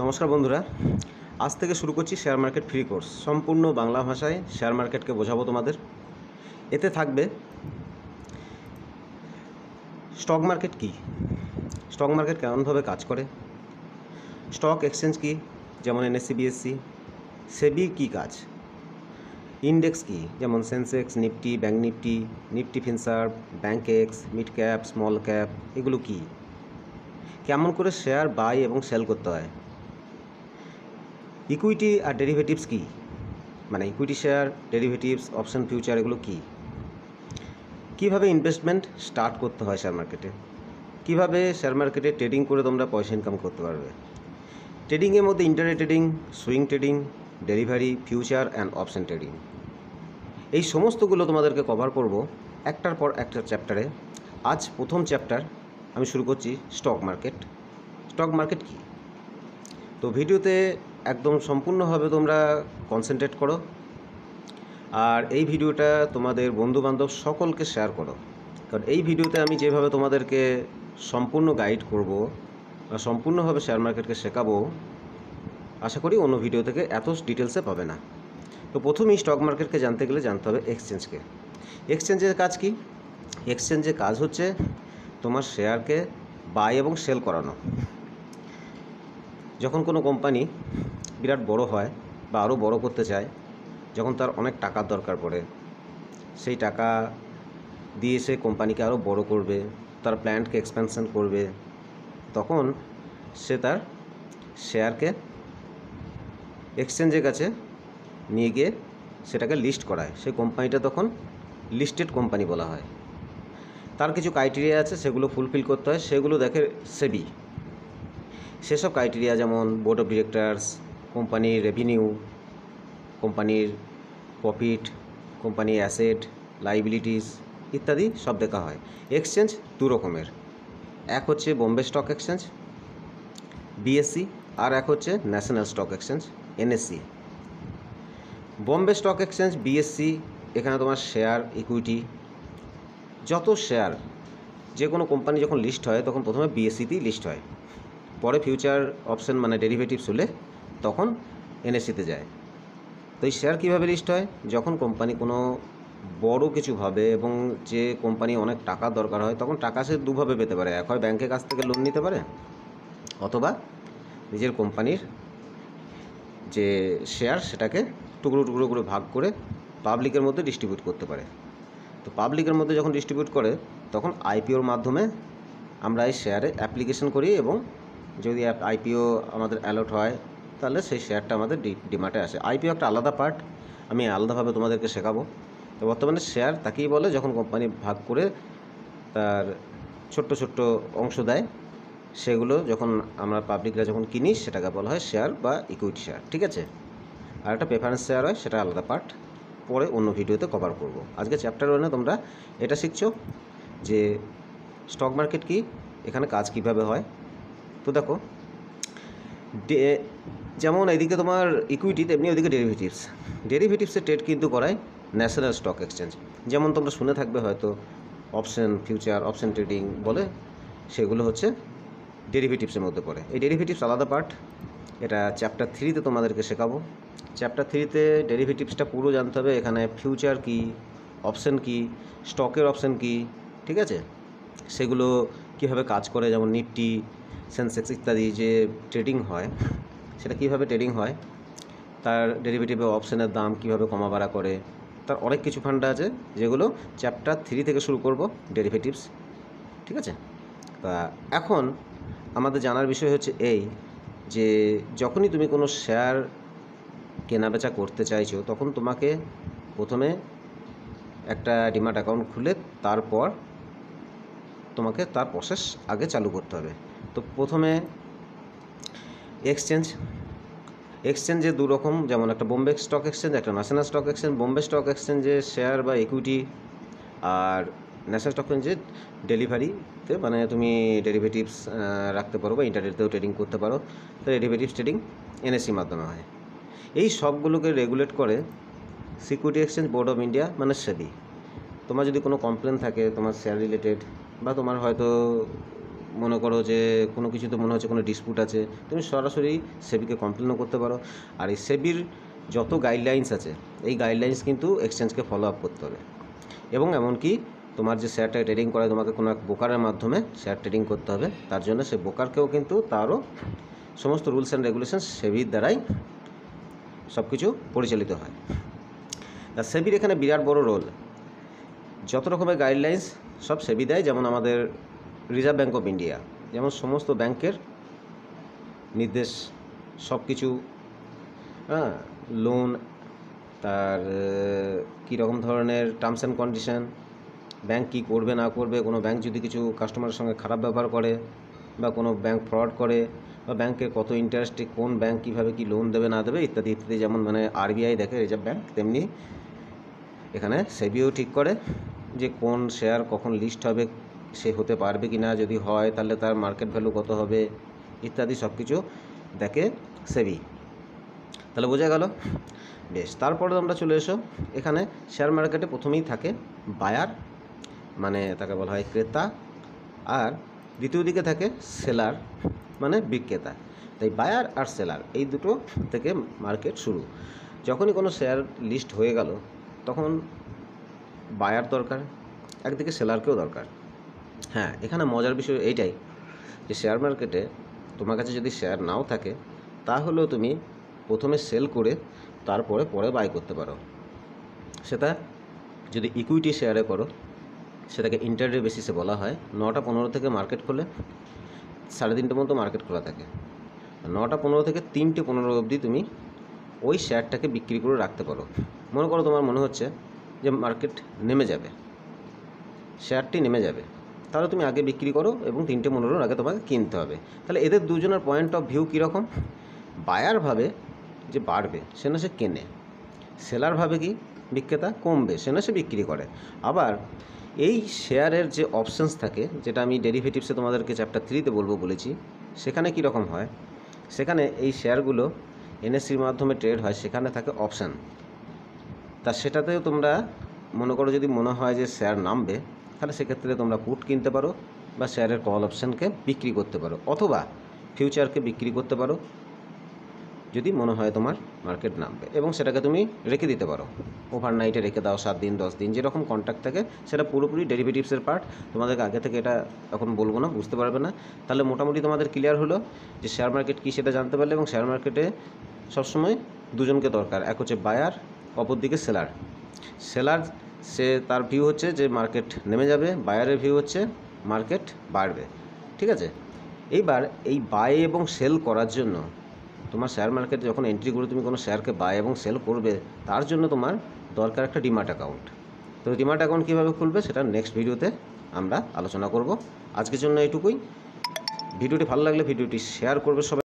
নমস্কার বন্ধুরা, আজ থেকে শুরু করছি শেয়ার মার্কেট ফ্রি কোর্স। সম্পূর্ণ বাংলা ভাষায় শেয়ার মার্কেটকে বোঝাবো তোমাদের। এতে থাকবে স্টক মার্কেট কী, স্টক মার্কেট কেমনভাবে কাজ করে, স্টক এক্সচেঞ্জ কী যেমন এনএসসি বিএসসি, সেবি কী কাজ, ইন্ডেক্স কী যেমন Sensex, Nifty, bank Nifty, Nifty Finserv, bank x, mid cap, small cap, এগুলো কী, কেমন করে শেয়ার বাই এবং সেল করতে হয়, ইকুইটি আর ডেরিভেটিভস কী, মানে equity share, derivatives, option, future, এগুলো কী, কীভাবে ইনভেস্টমেন্ট স্টার্ট করতে হয় শেয়ার মার্কেটে, কীভাবে শেয়ার মার্কেটে ট্রেডিং করে তোমরা পয়সা ইনকাম করতে পারবে। ট্রেডিংয়ের মধ্যে intraday trading, swing trading, delivery, future and option trading, এই সমস্তগুলো তোমাদেরকে কভার করব একটার পর একটা চ্যাপ্টারে। আজ প্রথম চ্যাপ্টার আমি শুরু করছি স্টক মার্কেট। স্টক মার্কেট কী, তো ভিডিওতে একদম সম্পূর্ণভাবে তোমরা কনসেন্ট্রেট করো আর এই ভিডিওটা তোমাদের বন্ধুবান্ধব সকলকে শেয়ার করো, কারণ এই ভিডিওতে আমি যেভাবে তোমাদেরকে সম্পূর্ণ গাইড করব বা সম্পূর্ণভাবে শেয়ার মার্কেটকে শেখাবো, আশা করি অন্য ভিডিও থেকে এত ডিটেলসে পাবে না। তো প্রথমেই স্টক মার্কেটকে জানতে গেলে জানতে হবে এক্সচেঞ্জকে। এক্সচেঞ্জের কাজ কি? এক্সচেঞ্জের কাজ হচ্ছে তোমার শেয়ারকে বাই এবং সেল করানো। যখন কোনো কোম্পানি বিরাট বড় হয় বা আরও বড় করতে চায়, যখন তার অনেক টাকার দরকার পড়ে, সেই টাকা দিয়ে সে কোম্পানিকে আরও বড় করবে, তার প্ল্যান্টকে এক্সপ্যানশন করবে, তখন সে তার শেয়ারকে এক্সচেঞ্জের কাছে নিয়ে গিয়ে সেটাকে লিস্ট করায়। সেই কোম্পানিটা তখন লিস্টেড কোম্পানি বলা হয়। তার কিছু ক্রাইটেরিয়া আছে, সেগুলো ফুলফিল করতে হয়, সেগুলো দেখে সেবি। সেসব ক্রাইটেরিয়া যেমন বোর্ড অফ ডিরেক্টরস, কোম্পানির রেভিনিউ, কোম্পানির প্রফিট, কোম্পানির অ্যাসেট, লাইবিলিটিস ইত্যাদি সব দেখা হয়। এক্সচেঞ্জ দু রকমের, এক হচ্ছে বোম্বে স্টক এক্সচেঞ্জ বিএসসি, আর এক হচ্ছে national stock exchange NSC. Bombay stock exchange BSc, এখানে তোমার শেয়ার, ইকুইটি, যত শেয়ার যে কোনো কোম্পানি যখন লিস্ট হয় তখন প্রথমে বিএসসিতেই লিস্ট হয়, পরে ফিউচার, অপশন মানে ডেরিভেটিভস হলে তখন এনএসসিতে যায়। তো এই শেয়ার কীভাবে লিস্ট হয়? যখন কোম্পানি কোনো বড় কিছু ভাবে এবং যে কোম্পানি অনেক টাকার দরকার হয়, তখন টাকা সে দুভাবে পেতে পারে। এক হয় ব্যাংকের কাছ থেকে লোন নিতে পারে, অথবা নিজের কোম্পানির যে শেয়ার সেটাকে টুকরো টুকরো করে ভাগ করে পাবলিকের মধ্যে ডিস্ট্রিবিউট করতে পারে। তো পাবলিকের মধ্যে যখন ডিস্ট্রিবিউট করে তখন আইপিওর মাধ্যমে আমরা এই শেয়ারে অ্যাপ্লিকেশন করি, এবং যদি আইপিও আমাদের অ্যালট হয় তাহলে সেই শেয়ারটা আমাদের ডিমার্টে আসে। আইপিও একটা আলাদা পার্ট, আমি আলাদাভাবে তোমাদেরকে শেখাবো। তো বর্তমানে শেয়ার তাকেই বলে যখন কোম্পানি ভাগ করে তার ছোট্ট ছোট্ট অংশ দেয়, সেগুলো যখন আমরা পাবলিকরা যখন কিনি সেটাকে বলা হয় শেয়ার বা ইকুইটি শেয়ার, ঠিক আছে। আর একটা প্রেফারেন্স শেয়ার হয়, সেটা আলাদা পার্ট, পরে অন্য ভিডিওতে কভার করব। আজকে চ্যাপ্টার 1-এ তোমরা এটা শিখছো যে স্টক মার্কেট কি, এখানে কাজ কিভাবে হয়। তো দেখো, যেমন এদিকে তোমার ইকুইটি, তেমনি ওইদিকে ডেরিভেটিভসে ট্রেড কিন্তু করায় ন্যাশনাল স্টক এক্সচেঞ্জ। যেমন তোমরা শুনে থাকবে হয়তো অপশন, ফিউচার, অপশন ট্রেডিং বলে, সেগুলো হচ্ছে ডেরিভেটিভসের মধ্যে পড়ে। এই ডেরিভেটিভস আলাদা পার্ট, এটা চ্যাপ্টার 3-তে তোমাদেরকে শেখাবো। চ্যাপ্টার 3-তে ডেরিভেটিভসটা পুরো জানতে হবে। এখানে ফিউচার কী, অপশন কী, স্টকের অপশন কী, ঠিক আছে, সেগুলো কীভাবে কাজ করে, যেমন নিফটি, সেন্সেক্স ইত্যাদি যে ট্রেডিং হয়, সেটা কীভাবে ট্রেডিং হয়, তার ডেরিভেটিভে অপশনের দাম কীভাবে কমা বাড়া করে, তার অনেক কিছু ফান্ডা আছে যেগুলো চ্যাপ্টার 3 থেকে শুরু করব, ডেরিভেটিভস, ঠিক আছে। তা এখন আমাদের জানার বিষয় হচ্ছে এই যে যখনই তুমি কোনো শেয়ার কেনাবেচা করতে চাইছো, তখন তোমাকে প্রথমে একটা ডিম্যাট অ্যাকাউন্ট খুলে তারপর তোমাকে তার প্রসেস আগে চালু করতে হবে। তো প্রথমে এক্সচেঞ্জে দু রকম, যেমন একটা বোম্বে স্টক এক্সচেঞ্জ, একটা national stock exchange. Bombay stock এক্সচেঞ্জে শেয়ার বা ইকুইটি, আর ন্যাশনাল স্টক এক্সচেঞ্জে ডেলিভারিতে, মানে তুমি ডেরিভেটিভস রাখতে পারো বা ইন্টারনেটেও ট্রেডিং করতে পারো। তো ডেরিভেটিভস ট্রেডিং এনএসসির মাধ্যমে হয়। এই সবগুলোকে রেগুলেট করে security exchange board of India, মানে সেবি। তোমার যদি কোনো কমপ্লেন থাকে তোমার শেয়ার রিলেটেড, বা তোমার হয়তো মনে করো যে কোনো কিছুতে মনে হচ্ছে কোনো ডিসপুট আছে, তুমি সরাসরি সেবিকে কমপ্লেনও করতে পারো। আর এই সেবির যত গাইডলাইন্স আছে, এই গাইডলাইন্স কিন্তু এক্সচেঞ্জকে ফলো আপ করতে হবে। এবং এমনকি তোমার যে শেয়ারটা ট্রেডিং করায়, তোমাকে কোনো এক ব্রোকারের মাধ্যমে শেয়ার ট্রেডিং করতে হবে, তার জন্য সে ব্রোকারকেও কিন্তু তারও সমস্ত রুলস অ্যান্ড রেগুলেশন সেবির দ্বারাই সব কিছু পরিচালিত হয়। আর সেবির এখানে বিরাট বড় রোল। যত রকমের গাইডলাইন্স সব সেবি দেয়, যেমন আমাদের রিজার্ভ ব্যাঙ্ক অফ ইন্ডিয়া যেমন সমস্ত ব্যাংকের নির্দেশ সব কিছু, লোন, তার কীরকম ধরনের টার্মস অ্যান্ড কন্ডিশন, ব্যাংক কী করবে না করবে, কোনো ব্যাংক যদি কিছু কাস্টমারের সঙ্গে খারাপ ব্যবহার করে বা কোনো ব্যাংক ফ্রড করে, বা ব্যাংকের কত ইন্টারেস্টে কোন ব্যাংক কীভাবে কী লোন দেবে না দেবে ইত্যাদি ইত্যাদি, যেমন মানে আরবিআই দেখে রিজার্ভ ব্যাংক, তেমনি এখানে সেবিও ঠিক করে যে কোন শেয়ার কখন লিস্ট হবে, সে হতে পারবে কি না, যদি হয় তাহলে তার মার্কেট ভ্যালু কত হবে ইত্যাদি সব কিছু দেখে সেবি। তাহলে বোঝা গেল। বেশ, তারপরে আমরা চলে এসো এখানে শেয়ার মার্কেটে প্রথমেই থাকে বায়ার, মানে তাকে বলা হয় ক্রেতা, আর দ্বিতীয় দিকে থাকে সেলার মানে বিক্রেতা। তাই বায়ার আর সেলার এই দুটো থেকে মার্কেট শুরু। যখনই কোনো শেয়ার লিস্ট হয়ে গেল তখন বায়ার দরকার, একদিকে সেলারকেও দরকার। হ্যাঁ, এখানে মজার বিষয় এইটাই যে শেয়ার মার্কেটে তোমার কাছে যদি শেয়ার নাও থাকে তাহলেও তুমি প্রথমে সেল করে তারপরে পরে বাই করতে পারো। সেটা যদি ইকুইটি শেয়ারে করো সেটাকে ইন্টারডে বেসিসে বলা হয়। 9টা 15 থেকে মার্কেট খোলে, 3:30 পর্যন্ত মার্কেট খোলা থাকে। 9টা 15 থেকে 3টে 15 অবধি তুমি ওই শেয়ারটাকে বিক্রি করে রাখতে পারো। মনে করো তোমার মনে হচ্ছে যে মার্কেট নেমে যাবে, শেয়ারটি নেমে যাবে, তাহলে তুমি আগে বিক্রি করো এবং 3টে 15 আগে তোমাকে কিনতে হবে। তাহলে এদের দুজনের পয়েন্ট অফ ভিউ কীরকম? বায়ার ভাবে যে বাড়বে সে না সে কেনে, সেলার ভাবে কি বিক্রেতা কমবে সে না সে বিক্রি করে। আবার এই শেয়ারের যে অপশানস থাকে, যেটা আমি ডেরিভেটিভসে তোমাদেরকে চ্যাপ্টার 3তে বলবো বলেছি, সেখানে কীরকম হয়, সেখানে এই শেয়ারগুলো এনএসসির মাধ্যমে ট্রেড হয়, সেখানে থাকে অপশান। তা সেটাতেও তোমরা মনে করো যদি মনে হয় যে শেয়ার নামবে, তাহলে সেক্ষেত্রে তোমরা পুট কিনতে পারো বা শেয়ারের কল অপশানকে বিক্রি করতে পারো, অথবা ফিউচারকে বিক্রি করতে পারো যদি মনে হয় তোমার মার্কেট নামবে, এবং সেটাকে তুমি রেখে দিতে পারো, ওভারনাইটে রেখে দাও, 7 দিন 10 দিন, যেরকম কন্ট্রাক্ট থাকে সেটা পুরোপুরি ডেরিভেটিভসের পার্ট। তোমাদেরকে আগে থেকে এটা এখন বলবো না, বুঝতে পারবে না। তাহলে মোটামুটি তোমাদের ক্লিয়ার হলো যে শেয়ার মার্কেট কী সেটা জানতে পারলে। এবং শেয়ার মার্কেটে সবসময় দুজনকে দরকার, এক হচ্ছে বায়ার, অপর দিকে সেলার। সেলার সে তার ভিউ হচ্ছে যে মার্কেট নেমে যাবে, বায়ারের ভিউ হচ্ছে মার্কেট বাড়বে। ঠিক আছে, এইবার এই বাই এবং সেল করার জন্য তোমার শেয়ার মার্কেটে যখন এন্ট্রি করে তুমি কোনো শেয়ারকে বাই এবং সেল করবে, তার জন্য তোমার দরকার একটা ডিম্যাট অ্যাকাউন্ট। তো ডিম্যাট অ্যাকাউন্ট কীভাবে খুলবে সেটা নেক্সট ভিডিওতে আমরা আলোচনা করব। আজকের জন্য এটুকুই। ভিডিওটি ভালো লাগলে ভিডিওটি শেয়ার করবে সবাই।